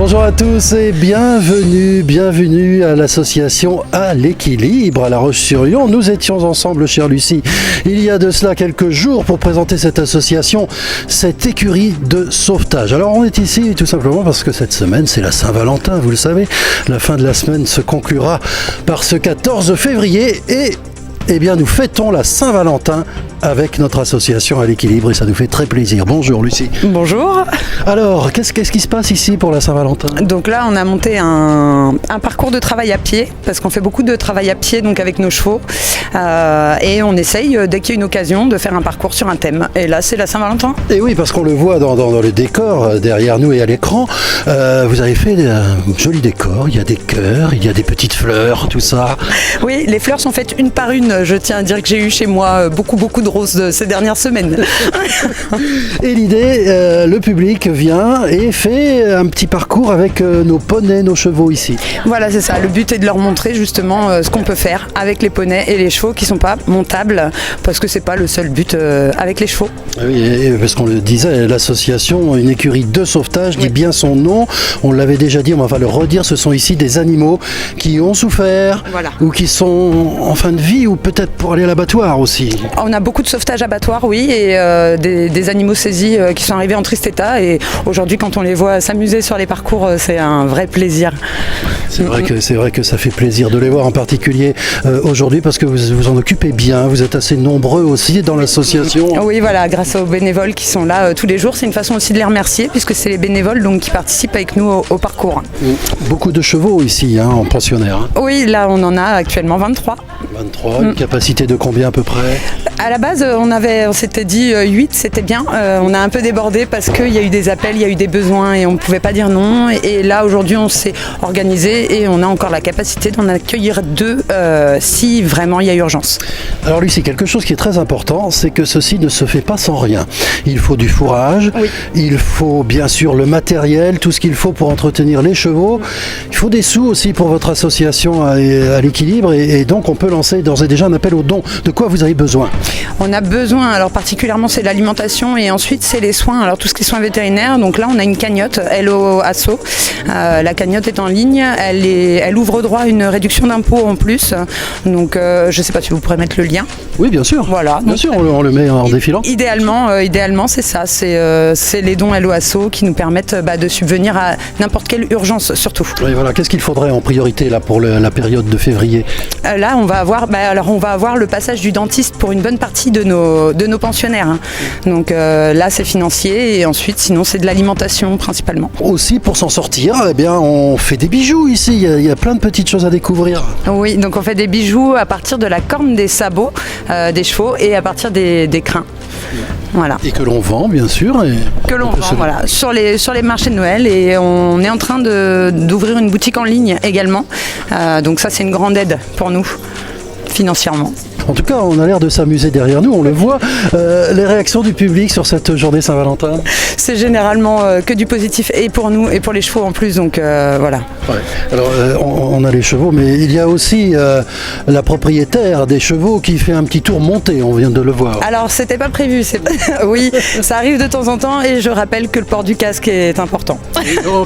Bonjour à tous et bienvenue à l'association À l'équilibre à La Roche-sur-Yon. Nous étions ensemble, chère Lucie, il y a de cela quelques jours pour présenter cette association, cette écurie de sauvetage. Alors on est ici tout simplement parce que cette semaine c'est la Saint-Valentin, vous le savez. La fin de la semaine se conclura par ce 14 février et bien nous fêtons la Saint-Valentin avec notre association À l'équilibre et ça nous fait très plaisir. Bonjour Lucie. Bonjour. Alors, qu'est-ce qui se passe ici pour la Saint-Valentin ? Donc là, on a monté un parcours de travail à pied, parce qu'on fait beaucoup de travail à pied donc avec nos chevaux. Et on essaye, dès qu'il y a une occasion, de faire un parcours sur un thème. Et là, c'est la Saint-Valentin. Et oui, parce qu'on le voit dans le décor, derrière nous et à l'écran. Vous avez fait un joli décor. Il y a des cœurs, il y a des petites fleurs, tout ça. Oui, les fleurs sont faites une par une. Je tiens à dire que j'ai eu chez moi beaucoup de roses ces dernières semaines. Et l'idée, le public vient et fait un petit parcours avec nos poneys, nos chevaux ici. Voilà, c'est ça. Le but est de leur montrer justement ce qu'on peut faire avec les poneys et les chevaux qui ne sont pas montables, parce que c'est pas le seul but avec les chevaux. Oui, parce qu'on le disait, l'association Une écurie de sauvetage dit bien son nom. On l'avait déjà dit, on va le redire, ce sont ici des animaux qui ont souffert ou qui sont en fin de vie ou peut-être pour aller à l'abattoir aussi. On a beaucoup de sauvetage abattoir, oui, et des animaux saisis qui sont arrivés en triste état. Et aujourd'hui, quand on les voit s'amuser sur les parcours, c'est un vrai plaisir. C'est vrai que ça fait plaisir de les voir, en particulier aujourd'hui, parce que vous en occupez bien. Vous êtes assez nombreux aussi dans l'association. Oui, voilà, grâce aux bénévoles qui sont là tous les jours. C'est une façon aussi de les remercier, puisque c'est les bénévoles donc, qui participent avec nous au parcours. Beaucoup de chevaux ici, en pensionnaire. Oui, là, on en a actuellement 23. 23, une capacité de combien à peu près ? À la base, on s'était dit 8, c'était bien. On a un peu débordé parce qu'il y a eu des appels, il y a eu des besoins et on ne pouvait pas dire non. Et là, aujourd'hui, on s'est organisé et on a encore la capacité d'en accueillir 2 si vraiment il y a urgence. Alors Lucie, quelque chose qui est très important, c'est que ceci ne se fait pas sans rien. Il faut du fourrage, il faut bien sûr le matériel, tout ce qu'il faut pour entretenir les chevaux. Il faut des sous aussi pour votre association à l'équilibre et donc on peut lancer d'ores et déjà un appel aux dons. De quoi vous avez besoin ? On a besoin, alors particulièrement c'est l'alimentation et ensuite c'est les soins, alors tout ce qui est soins vétérinaires. Donc là on a une cagnotte, Hello Asso. La cagnotte est en ligne, elle ouvre droit à une réduction d'impôt en plus. Donc je ne sais pas si vous pourrez mettre le lien. Oui, bien sûr. Voilà. Bien sûr, on le met en défilant. Idéalement c'est ça, c'est les dons Hello Asso qui nous permettent de subvenir à n'importe quelle urgence surtout. Oui, voilà. Qu'est-ce qu'il faudrait en priorité là pour la période de février ? Là on va avoir le passage du dentiste pour une bonne partie de nos pensionnaires. Donc là c'est financier et ensuite sinon c'est de l'alimentation principalement. Aussi pour s'en sortir, on fait des bijoux ici, il y a plein de petites choses à découvrir. Oui, donc on fait des bijoux à partir de la corne des sabots des chevaux et à partir des crins. Voilà. Et que l'on vend bien sûr. Que l'on vend, voilà, sur les marchés de Noël et on est en train d'ouvrir une boutique en ligne également. Donc ça c'est une grande aide pour nous financièrement. En tout cas, on a l'air de s'amuser derrière nous, on le voit. Les réactions du public sur cette journée Saint-Valentin ? C'est généralement que du positif et pour nous et pour les chevaux en plus, donc voilà. Ouais. Alors, on a les chevaux, mais il y a aussi la propriétaire des chevaux qui fait un petit tour monté, on vient de le voir. Alors, c'était pas prévu, oui, ça arrive de temps en temps et je rappelle que le port du casque est important.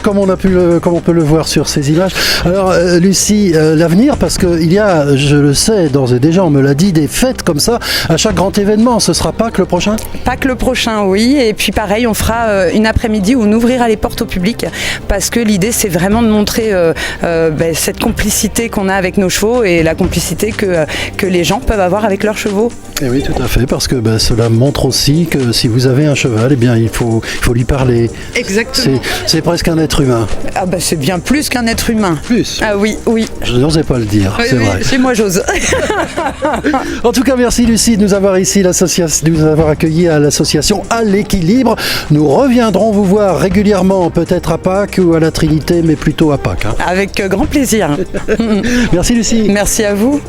Comme on peut le voir sur ces images. Alors, Lucie, l'avenir, parce qu'il y a, je le sais d'ores et déjà, on me l'a dit, des fêtes comme ça à chaque grand événement. Ce sera Pâques le prochain ? Pâques le prochain, oui. Et puis pareil, on fera une après-midi où on ouvrira les portes au public parce que l'idée c'est vraiment de montrer cette complicité qu'on a avec nos chevaux et la complicité que les gens peuvent avoir avec leurs chevaux. Et oui, tout à fait, parce que cela montre aussi que si vous avez un cheval, il faut lui parler. Exactement. C'est presque un être humain. Ah c'est bien plus qu'un être humain. Plus ? Ah oui. Je n'osais pas le dire, c'est vrai. Chez moi j'ose. En tout cas, merci Lucie de nous avoir accueillis à l'association À l'équilibre. Nous reviendrons vous voir régulièrement, peut-être à Pâques ou à la Trinité, mais plutôt à Pâques. Avec grand plaisir. Merci Lucie. Merci à vous.